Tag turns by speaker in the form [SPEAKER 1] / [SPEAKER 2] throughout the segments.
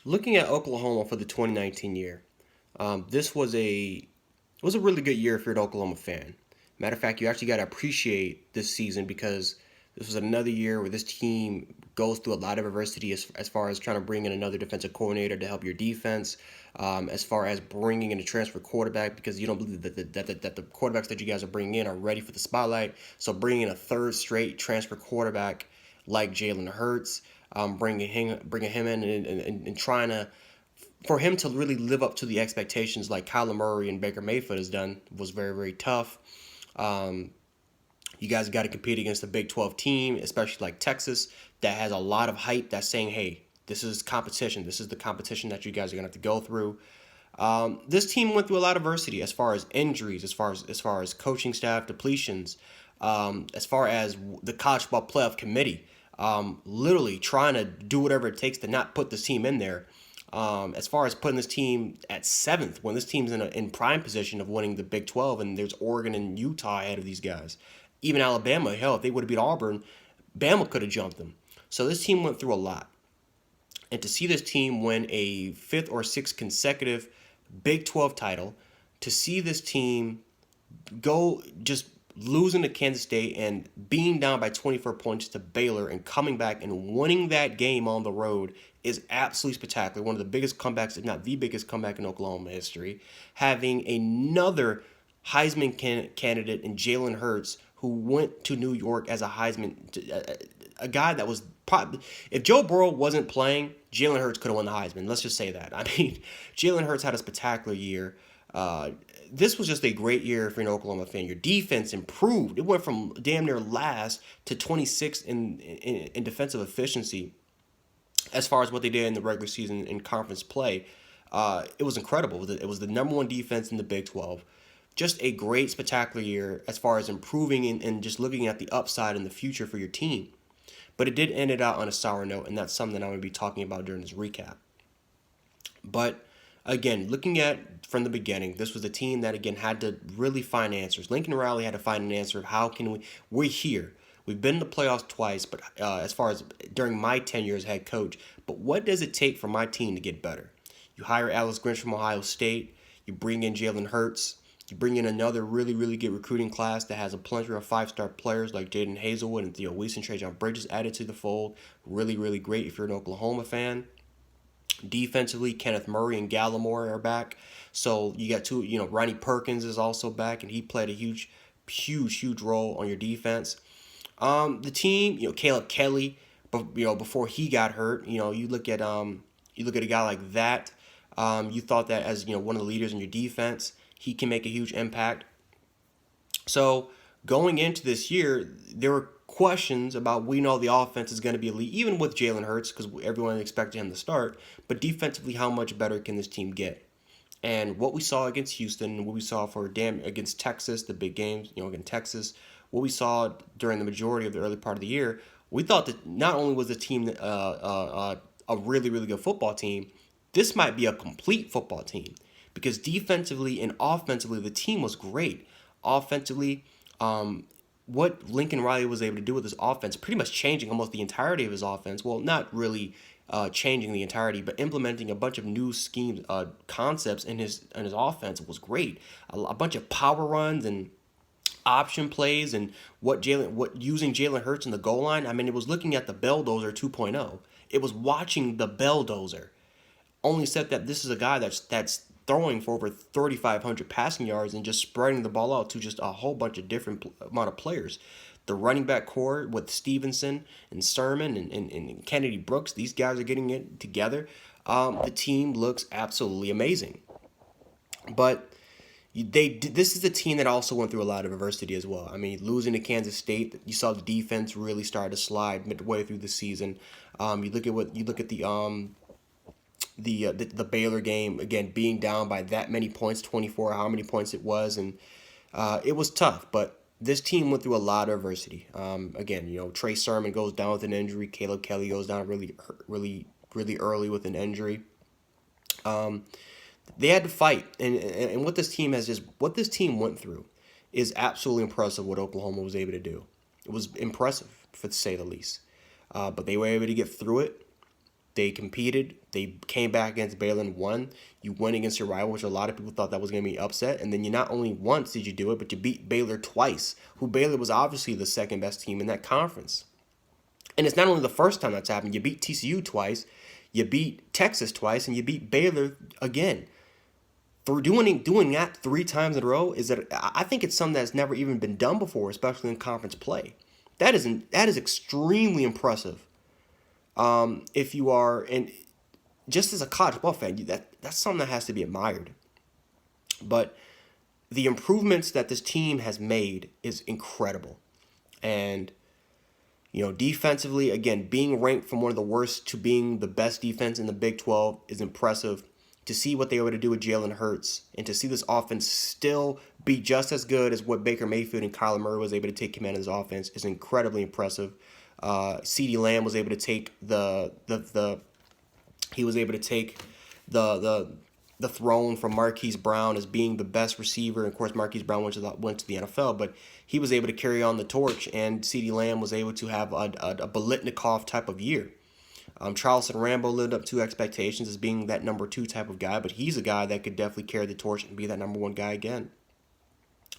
[SPEAKER 1] Looking at Oklahoma for the 2019 year, this was a really good year if you're an Oklahoma fan. Matter of fact, you actually got to appreciate this season because this was another year where this team goes through a lot of adversity as far as trying to bring in another defensive coordinator to help your defense, as far as bringing in a transfer quarterback because you don't believe that the quarterbacks that you guys are bringing in are ready for the spotlight. So bringing in a third straight transfer quarterback like Jalen Hurts, bringing him in and trying to for him to really live up to the expectations like Kyler Murray and Baker Mayfield has done was very, very tough. Um, you guys got to compete against a Big 12 team, especially like Texas, that has a lot of hype that's saying, hey, this is competition. This is the competition that you guys are going to have to go through. This team went through a lot of adversity as far as injuries, as far as coaching staff depletions, as far as the college football playoff committee, literally trying to do whatever it takes to not put this team in there. As far as putting this team at seventh, when this team's in prime position of winning the Big 12, and there's Oregon and Utah ahead of these guys, even Alabama, hell, if they would have beat Auburn, Bama could have jumped them. So this team went through a lot, and to see this team win a fifth or sixth consecutive Big 12 title, to see this team go just losing to Kansas State and being down by 24 points to Baylor and coming back and winning that game on the road is absolutely spectacular. One of the biggest comebacks, if not the biggest comeback in Oklahoma history. Having another Heisman candidate in Jalen Hurts, who went to New York as a Heisman, a guy that was probably, if Joe Burrow wasn't playing, Jalen Hurts could have won the Heisman. Let's just say that. I mean, Jalen Hurts had a spectacular year. Uh, this was just a great year for an Oklahoma fan. Your defense improved. It went from damn near last to 26th in defensive efficiency as far as what they did in the regular season in conference play. It was incredible. It was the number one defense in the Big 12. Just a great, spectacular year as far as improving and just looking at the upside in the future for your team. But it did end it out on a sour note, and that's something I'm going to be talking about during this recap. But again, looking at from the beginning, this was a team that again had to really find answers. Lincoln Riley had to find an answer of how can we're here. We've been in the playoffs twice, but as far as during my tenure as head coach, but what does it take for my team to get better? You hire Alex Grinch from Ohio State. You bring in Jalen Hurts. You bring in another really, really good recruiting class that has a plethora of five-star players like Jaden Hazelwood and Theo Weiss and Trajan Bridges added to the fold. Really, really great if you're an Oklahoma fan. Defensively, Kenneth Murray and Gallimore are back. So you got two, Ronnie Perkins is also back, and he played a huge, huge, huge role on your defense. The team, Caleb Kelly, but before he got hurt, you look at a guy like that. You thought that as one of the leaders in your defense, he can make a huge impact. So going into this year, there were questions about we know the offense is going to be elite, even with Jalen Hurts, because everyone expected him to start. But defensively, how much better can this team get? And what we saw against Houston, what we saw against Texas, the big games, against Texas, what we saw during the majority of the early part of the year, we thought that not only was the team a really, really good football team, this might be a complete football team because defensively and offensively, the team was great. Offensively, what Lincoln Riley was able to do with his offense, pretty much changing almost the entirety of his offense. Well, not really changing the entirety, but implementing a bunch of new schemes, concepts in his offense was great. A bunch of power runs and option plays and what using Jalen Hurts in the goal line. I mean, it was looking at the Belldozer 2.0. It was watching the Belldozer. Only said that this is a guy that's throwing for over 3,500 passing yards and just spreading the ball out to just a whole bunch of different amount of players. The running back core with Stevenson and Sermon and Kennedy Brooks, these guys are getting it together. The team looks absolutely amazing. But this is a team that also went through a lot of adversity as well. I mean, losing to Kansas State, you saw the defense really start to slide midway through the season. You look at the Baylor game again, being down by that many points, 24, how many points it was, and it was tough. But this team went through a lot of adversity. Again, Trey Sermon goes down with an injury. Caleb Kelly goes down really, really, really early with an injury. They had to fight, and what this team went through is absolutely impressive. What Oklahoma was able to do, it was impressive, for to say the least. But they were able to get through it. They competed. They came back against Baylor and won. You win against your rival, which a lot of people thought that was going to be upset. And then you not only once did you do it, but you beat Baylor twice, who Baylor was obviously the second best team in that conference. And it's not only the first time that's happened. You beat TCU twice, you beat Texas twice, and you beat Baylor again. For doing that 3 times in a row I think it's something that's never even been done before, especially in conference play. That is extremely impressive. If you are, and just as a college football fan, that's something that has to be admired. But the improvements that this team has made is incredible. And defensively, again, being ranked from one of the worst to being the best defense in the Big 12 is impressive. To see what they were able to do with Jalen Hurts and to see this offense still be just as good as what Baker Mayfield and Kyler Murray was able to take command of this offense is incredibly impressive. CeeDee Lamb was able to take the throne from Marquise Brown as being the best receiver. And of course, Marquise Brown went to the NFL, but he was able to carry on the torch, and CeeDee Lamb was able to have a Biletnikoff type of year. Charleston Rambo lived up to expectations as being that number 2 type of guy, but he's a guy that could definitely carry the torch and be that number 1 guy again.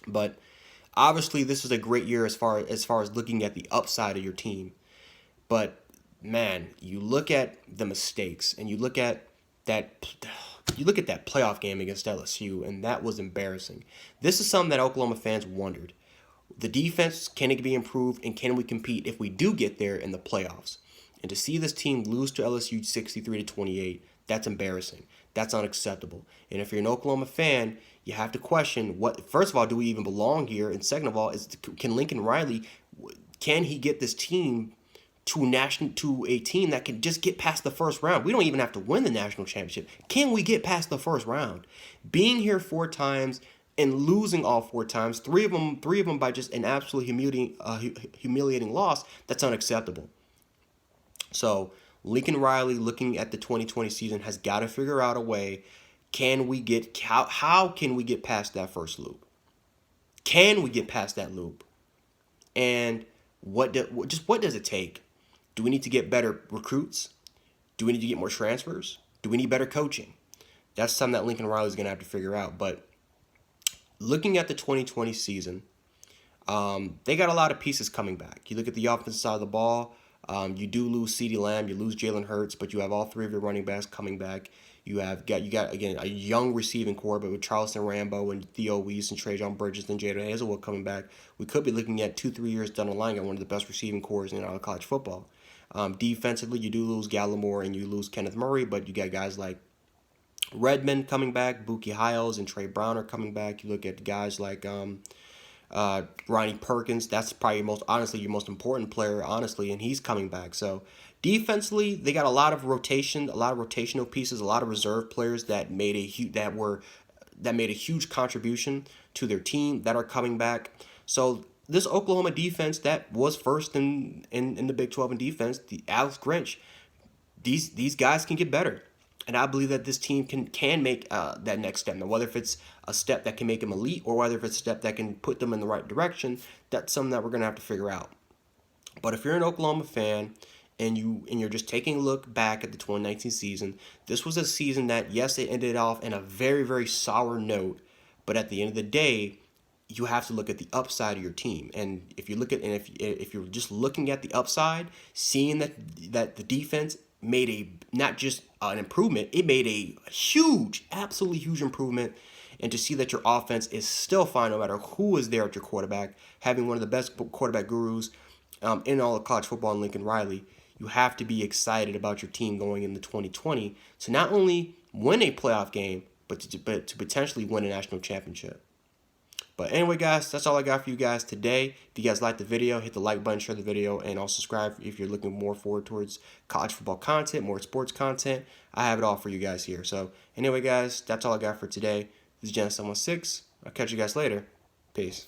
[SPEAKER 1] But obviously, this was a great year as far as looking at the upside of your team. But man, you look at the mistakes and you look at that playoff game against LSU, and that was embarrassing. This is something that Oklahoma fans wondered. The defense, can it be improved, and can we compete if we do get there in the playoffs? And to see this team lose to LSU 63-28, that's embarrassing. That's unacceptable. And if you're an Oklahoma fan, you have to question first of all, do we even belong here? And second of all, can Lincoln Riley, can he get this team to a team that can just get past the first round? We don't even have to win the national championship. Can we get past the first round? Being here 4 times and losing all 4 times, three of them by just an absolutely humiliating loss, that's unacceptable. So Lincoln Riley, looking at the 2020 season, has got to figure out a way. How can we get past that first loop? Can we get past that loop? And what does it take? Do we need to get better recruits? Do we need to get more transfers? Do we need better coaching? That's something that Lincoln Riley is going to have to figure out. But looking at the 2020 season, they got a lot of pieces coming back. You look at the offensive side of the ball. You do lose CeeDee Lamb, you lose Jalen Hurts, but you have all 3 of your running backs coming back. You got again a young receiving core, but with Charleston Rambo and Theo Weiss and Trajan Bridges and Jada Hazelwood coming back, we could be looking at 2-3 years down the line at one of the best receiving cores in all of college football. Defensively, you do lose Gallimore and you lose Kenneth Murray, but you got guys like Redmond coming back, Buki Hiles and Trey Brown are coming back. You look at guys like Ronnie Perkins. That's probably your most important player, honestly, and he's coming back. So defensively, they got a lot of rotational pieces, a lot of reserve players that made a huge contribution to their team that are coming back. So this Oklahoma defense that was first in the Big 12 in defense, the Alex Grinch, these guys can get better. And I believe that this team can make that next step. Now, whether if it's a step that can make them elite or whether if it's a step that can put them in the right direction, that's something that we're going to have to figure out. But if you're an Oklahoma fan and you're just taking a look back at the 2019 season, this was a season that, yes, it ended off in a very, very sour note. But at the end of the day, you have to look at the upside of your team. And if you're just looking at the upside, seeing that the defense made not just an improvement, it made a huge, absolutely huge improvement. And to see that your offense is still fine no matter who is there at your quarterback, having one of the best quarterback gurus in all of college football in Lincoln Riley, you have to be excited about your team going into 2020 to not only win a playoff game, but to potentially win a national championship. But anyway, guys, that's all I got for you guys today. If you guys liked the video, hit the like button, share the video, and also subscribe if you're looking more forward towards college football content, more sports content. I have it all for you guys here. So anyway, guys, that's all I got for today. This is Gen 716. I'll catch you guys later. Peace.